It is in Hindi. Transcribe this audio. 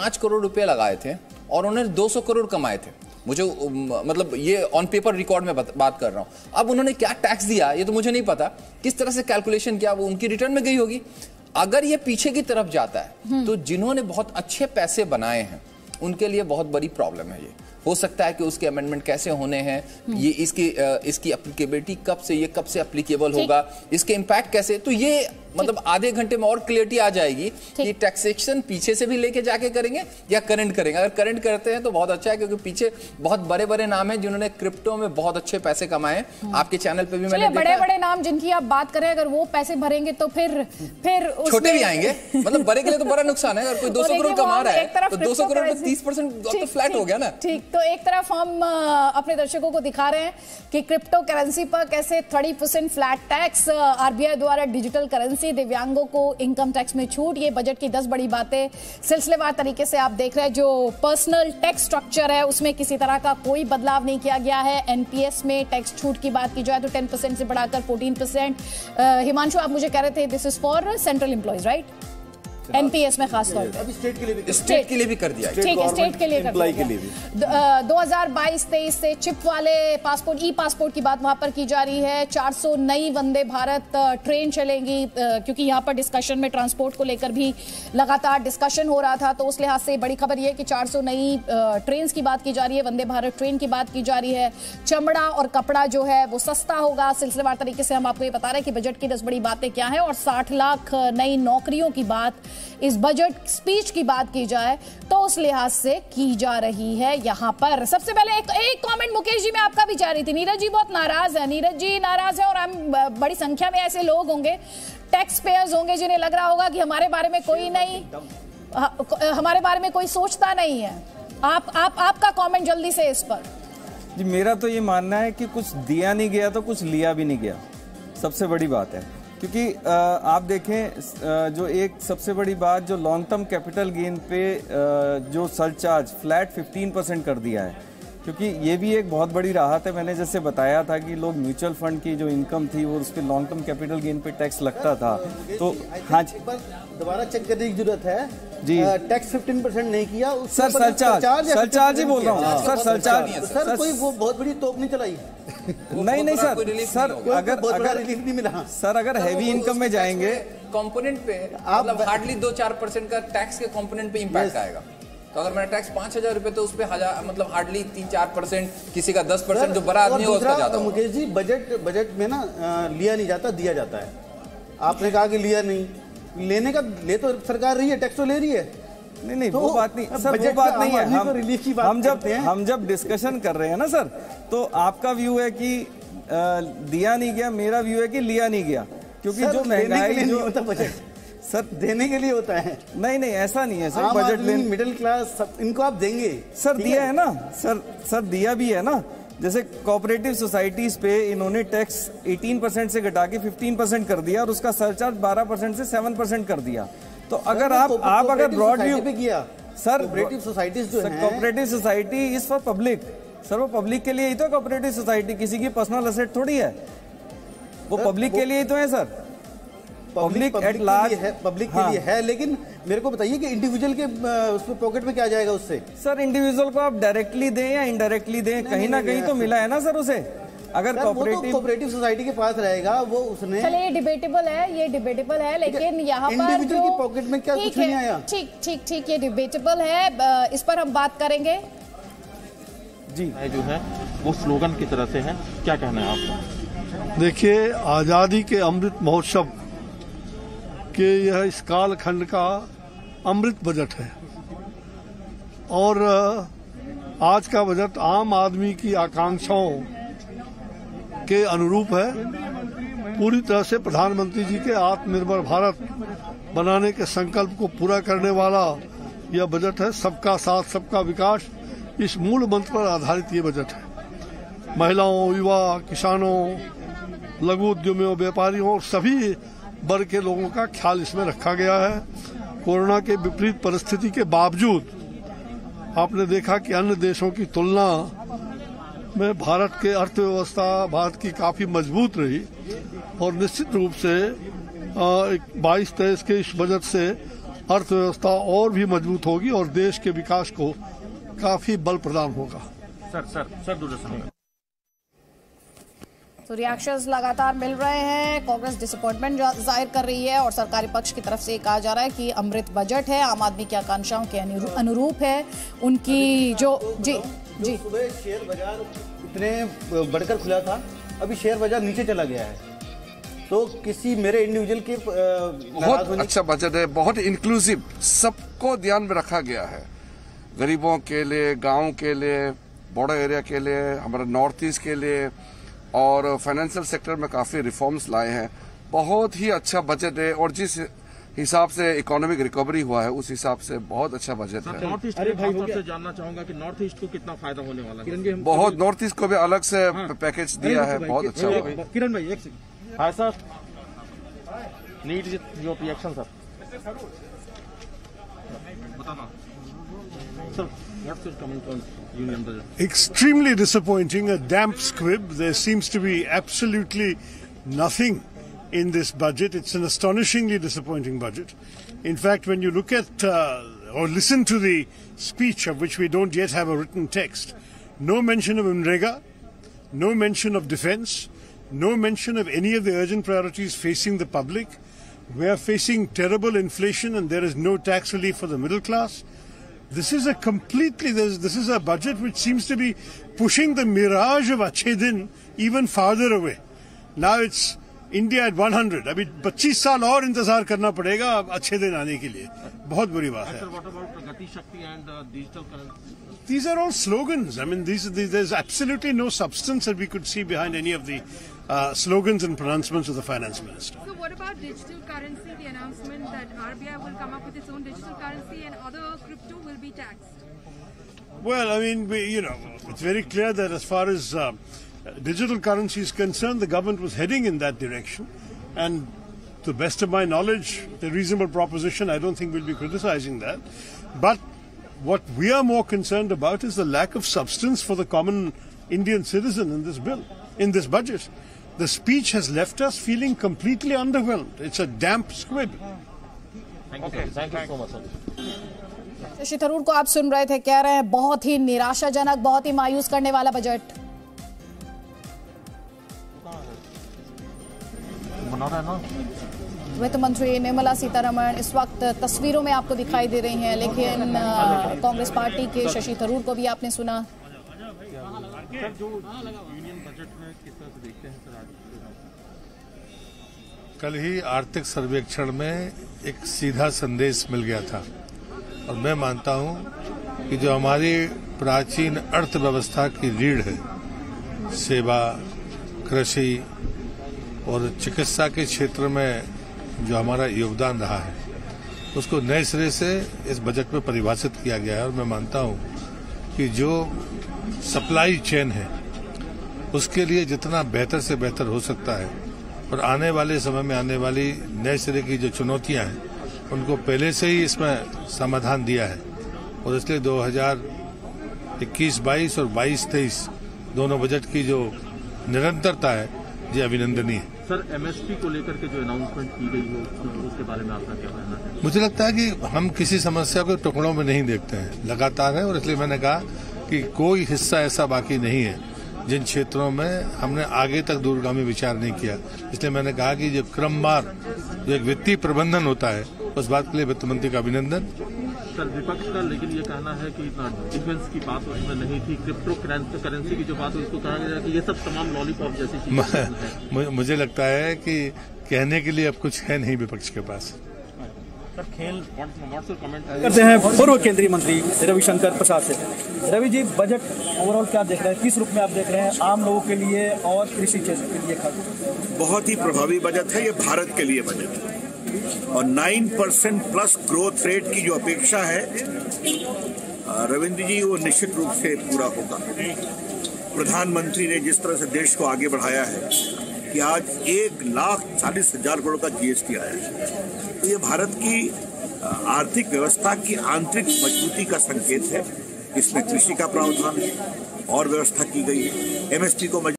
5 करोड़ रुपए लगाए थे और उन्होंने 200 करोड़ कमाए थे। मुझे मतलब ये ऑन पेपर रिकॉर्ड में बात कर रहा हूं। अब उन्होंने क्या टैक्स दिया ये तो मुझे नहीं पता, किस तरह से कैलकुलेशन किया, वो उनकी रिटर्न में गई होगी। अगर ये पीछे की तरफ जाता है तो जिन्होंने बहुत अच्छे पैसे बनाए हैं उनके लिए बहुत बड़ी प्रॉब्लम है। ये हो सकता है कि उसके अमेंडमेंट कैसे होने हैं, ये इसकी एप्लीकेबिलिटी कब से एप्लीकेबल होगा, इसके इम्पैक्ट कैसे, तो ये मतलब आधे घंटे में और क्लियरिटी आ जाएगी कि टैक्सेशन पीछे से भी लेके जाके करेंगे या करंट करेंगे। अगर करंट करते हैं तो बहुत अच्छा है, क्योंकि पीछे बहुत बड़े बड़े नाम हैं जिन्होंने क्रिप्टो में बहुत अच्छे पैसे कमाए। आपके चैनल पे भी मैंने देखा बड़े बड़े नाम जिनकी आप बात करें, अगर वो पैसे भरेंगे तो फिर छोटे भी आएंगे। मतलब बड़े के लिए तो बड़ा नुकसान है। अगर कोई 200 करोड़ कमा रहा है तो 200 करोड़ में 30% तो फ्लैट हो गया ना। ठीक, तो एक तरफ हम अपने दर्शकों को दिखा रहे हैं कि क्रिप्टो करेंसी पर कैसे 30% फ्लैट टैक्स, आरबीआई द्वारा डिजिटल करेंसी, दिव्यांगों को इनकम टैक्स में छूट, ये बजट की 10 बड़ी बातें सिलसिलेवार तरीके से आप देख रहे हैं। जो पर्सनल टैक्स स्ट्रक्चर है उसमें किसी तरह का कोई बदलाव नहीं किया गया है। एनपीएस में टैक्स छूट की बात की जाए तो 10% से बढ़ाकर 14%। हिमांशु, आप मुझे कह रहे थे this is for central employees, right? NPS में खास तौर पे स्टेट के लिए भी कर दिया। ठीक है, स्टेट के लिए कर दिया। 2022-23 से चिप वाले पासपोर्ट, ई पासपोर्ट की बात वहां पर की जा रही है। 400 नई वंदे भारत ट्रेन चलेंगी, क्योंकि यहाँ पर डिस्कशन में ट्रांसपोर्ट को लेकर भी लगातार डिस्कशन हो रहा था, तो उस लिहाज से बड़ी खबर यह कि 400 नई ट्रेन की बात की जा रही है, वंदे भारत ट्रेन की बात की जा रही है। चमड़ा और कपड़ा जो है वो सस्ता होगा। सिलसिलेवार तरीके से हम आपको ये बता रहे हैं कि बजट की 10 बड़ी बातें क्या है, और 60 लाख नई नौकरियों की बात इस बजट स्पीच की बात की जाए तो उस लिहाज से की जा रही है। यहां पर सबसे पहले एक कमेंट मुकेश जी मैं आपका भी चाह रही थी। नीरज जी बहुत नाराज है, नीरज जी नाराज है, और हम बड़ी संख्या में ऐसे लोग होंगे, टैक्स पेयर्स होंगे जिन्हें लग रहा होगा कि हमारे बारे में कोई नहीं, हमारे बारे में कोई सोचता नहीं है। आपका कमेंट जल्दी से इस पर। जी, मेरा तो ये मानना है कि कुछ दिया नहीं गया तो कुछ लिया भी नहीं गया, सबसे बड़ी बात है। क्योंकि आप देखें जो एक सबसे बड़ी बात, जो लॉन्ग टर्म कैपिटल गेन पे जो सरचार्ज फ्लैट 15% कर दिया है, क्योंकि ये भी एक बहुत बड़ी राहत है। मैंने जैसे बताया था कि लोग म्यूचुअल फंड की जो इनकम थी वो उस पर लॉन्ग टर्म कैपिटल गेन पे टैक्स लगता था, तो हाँ दोबारा चेक करने की जरूरत है जी। टैक्स 15% नहीं किया सर, सरचार्ज ही बोल रहा हूँ सर, सरचार्ज। सर कोई वो बहुत बड़ी तोप नहीं चलाई। नहीं सर, अगर रिलीफ नहीं मिला सर, अगर हैवी इनकम में जाएंगे कंपोनेंट पे मतलब हार्डली 2-4% का टैक्स के कंपोनेंट पे इम्पैक्ट आएगा। तो अगर मेरा टैक्स 5,000 रुपए तो उस पे मतलब हार्डली 3-4%, किसी का 10%, जो बड़ा आदमी होगा जाता है। मुकेश जी, बजट में ना लिया नहीं जाता, दिया जाता है। आपने कहा कि लिया नहीं, लेने का ले तो सरकार रही है, टैक्स तो ले रही है। नहीं तो वो बात नहीं सर, वो बात नहीं है। रिलीफ की बात हम जब डिस्कशन कर रहे हैं ना सर, तो आपका व्यू है कि दिया नहीं गया, मेरा व्यू है कि लिया नहीं गया, क्योंकि जो महंगाई जो होता बजट सर देने के लिए होता है। नहीं ऐसा नहीं है सर, बजट में मिडिल क्लास इनको आप देंगे सर, दिया है ना सर, दिया भी है ना। जैसे कोऑपरेटिव सोसाइटीज पे इन्होंने टैक्स 18% से घटा के 15% कर दिया, और उसका सरचार्ज 12% से 7% कर दिया। तो अगर आप अगर ब्रॉड व्यू पे किया सर, कोऑपरेटिव सोसाइटीज जो है, cooperative society is for public sir, वो पब्लिक के लिए ही तो कोऑपरेटिव सोसाइटी, किसी की पर्सनल एसेट थोड़ी है, वो पब्लिक के लिए ही तो है सर। पब्लिक एट लार्ज है, पब्लिक के लिए है। लेकिन मेरे को बताइए कि इंडिविजुअल के उसमें पॉकेट में क्या जाएगा उससे? सर, इंडिविजुअल को आप डायरेक्टली दें या इनडायरेक्टली दें, कहीं ना कहीं तो मिला है ना सर उसे। अगर कोऑपरेटिव सोसाइटी के पास रहेगा वो उसने, चलिए ये डिबेटेबल है, लेकिन यहाँ पर इंडिविजुअल की पॉकेट में क्या कुछ नहीं आया। ठीक, ये डिबेटेबल है, इस पर हम बात करेंगे। जी, जो है वो स्लोगन की तरह से है, क्या कहना है आपका? देखिए, आजादी के अमृत महोत्सव के यह इस काल खंड का अमृत बजट है, और आज का बजट आम आदमी की आकांक्षाओं के अनुरूप है। पूरी तरह से प्रधानमंत्री जी के आत्मनिर्भर भारत बनाने के संकल्प को पूरा करने वाला यह बजट है। सबका साथ सबका विकास, इस मूल मंत्र पर आधारित ये बजट है। महिलाओं, युवा, किसानों, लघु उद्यमियों, व्यापारियों और सभी वर्ग के लोगों का ख्याल इसमें रखा गया है। कोरोना के विपरीत परिस्थिति के बावजूद आपने देखा कि अन्य देशों की तुलना में भारत के अर्थव्यवस्था भारत की काफी मजबूत रही, और निश्चित रूप से 22-23 के इस बजट से अर्थव्यवस्था और भी मजबूत होगी और देश के विकास को काफी बल प्रदान होगा। सर दूरदर्शन तो रिएक्शंस लगातार मिल रहे हैं। कांग्रेस डिसअपॉइंटमेंट जाहिर कर रही है और सरकारी पक्ष की तरफ से कहा जा रहा है कि अमृत बजट है, आम आदमी की आकांक्षाओं के अनुरूप है। उनकी जो जी सुबह शेयर बाजार इतने बढ़कर खुला था, अभी शेयर बाजार नीचे चला गया है। तो किसी मेरे इंडिविजुअल के बहुत अच्छा बजट है, बहुत इंक्लूसिव, सबको ध्यान में रखा गया है। गरीबों के लिए, गांव के लिए, बॉर्डर एरिया के लिए, हमारे नॉर्थ ईस्ट के लिए, और फाइनेंशियल सेक्टर में काफी रिफॉर्म्स लाए हैं। बहुत ही अच्छा बजट है और जिस हिसाब से इकोनॉमिक रिकवरी हुआ है उस हिसाब से बहुत अच्छा बजट है। नॉर्थ ईस्ट से जानना चाहूंगा कि नॉर्थ ईस्ट को कितना फायदा होने वाला है। बहुत, नॉर्थ ईस्ट को भी अलग से पैकेज दिया है, बहुत अच्छा हुआ है। किरण भाई एक second. Hi sir, need your reaction sir. बताना sir, what's your comment on union budget? Extremely disappointing, a damp squib. There seems to be absolutely nothing in this budget. It's an astonishingly disappointing budget. In fact, when you look at or listen to the speech, of which we don't yet have a written text, no mention of MNREGA, no mention of defense, no mention of any of the urgent priorities facing the public. We are facing terrible inflation and there is no tax relief for the middle class. This is a this is a budget which seems to be pushing the mirage of Achhe Din even farther away. Now it's India at 100. अभी 25 साल और इंतजार करना पड़ेगा अच्छे दिन आने के लिए। बहुत बुरी बात है। What about Gati Shakti and digital currency? These are all slogans. I mean, there's absolutely no substance that we could see behind any of the slogans and pronouncements of the finance minister. So what about digital currency, the announcement that RBI will come up with its own digital currency and other crypto will be taxed? Well, I mean, it's very clear that as far as digital currency is concerned, the government was heading in that direction. And to the best of my knowledge, a reasonable proposition, I don't think we'll be criticizing that. But what we are more concerned about is the lack of substance for the common Indian citizen in this bill, in this budget. The speech has left us feeling completely underwhelmed. It's a damp squib. Thank you so much, sir. Shashi Tharoor को आप सुन रहे थे, कह रहे हैं बहुत ही निराशाजनक, बहुत ही मायूस करने वाला बजट। वित्त मंत्री निर्मला सीतारमण इस वक्त तस्वीरों में आपको दिखाई दे रही हैं, लेकिन कांग्रेस पार्टी के शशि थरूर को भी आपने सुना। कल ही आर्थिक सर्वेक्षण में एक सीधा संदेश मिल गया था और मैं मानता हूं कि जो हमारी प्राचीन अर्थव्यवस्था की रीढ़ है, सेवा, कृषि और चिकित्सा के क्षेत्र में जो हमारा योगदान रहा है, उसको नए सिरे से इस बजट में परिभाषित किया गया है। और मैं मानता हूं कि जो सप्लाई चेन है उसके लिए जितना बेहतर से बेहतर हो सकता है और आने वाले समय में आने वाली नए सिरे की जो चुनौतियां हैं उनको पहले से ही इसमें समाधान दिया है। और इसलिए 2021-22 और 22-23 दोनों बजट की जो निरंतरता है ये अभिनंदनीय है। सर, एमएसपी को लेकर के जो अनाउंसमेंट की गई हो उसके बारे में आपका क्या कहना है? मुझे लगता है कि हम किसी समस्या को टुकड़ों में नहीं देखते हैं, लगातार है। और इसलिए मैंने कहा कि कोई हिस्सा ऐसा बाकी नहीं है जिन क्षेत्रों में हमने आगे तक दूरगामी विचार नहीं किया। इसलिए मैंने कहा कि जो क्रमवार जो एक वित्तीय प्रबंधन होता है उस बात के लिए वित्त मंत्री का अभिनंदन। सर, विपक्ष का लेकिन ये कहना है कि डिफेंस की बात उसमें नहीं थी, क्रिप्टो करेंसी की जो बात है उसको कहा गया कि ये सब तमाम लॉलीपॉप जैसी चीजें। मुझे लगता है कि कहने के लिए अब कुछ है नहीं विपक्ष के पास। सर, खेल कमेंट करते हैं पूर्व केंद्रीय मंत्री रविशंकर प्रसाद से। रवि जी, बजट ओवरऑल क्या देख रहे हैं, किस रूप में आप देख रहे हैं आम लोगों के लिए और कृषि क्षेत्र के लिए? बहुत ही प्रभावी बजट है ये, भारत के लिए बजट है। और 9% प्लस ग्रोथ रेट की जो अपेक्षा है रविंद्र जी, वो निश्चित रूप से पूरा होगा। प्रधानमंत्री ने जिस तरह से देश को आगे बढ़ाया है कि आज 1,40,000 करोड़ का जीएसटी आया है, तो ये भारत की आर्थिक व्यवस्था की आंतरिक मजबूती का संकेत है। इसमें कृषि का प्रावधान है और व्यवस्था की गई है, एमएसपी को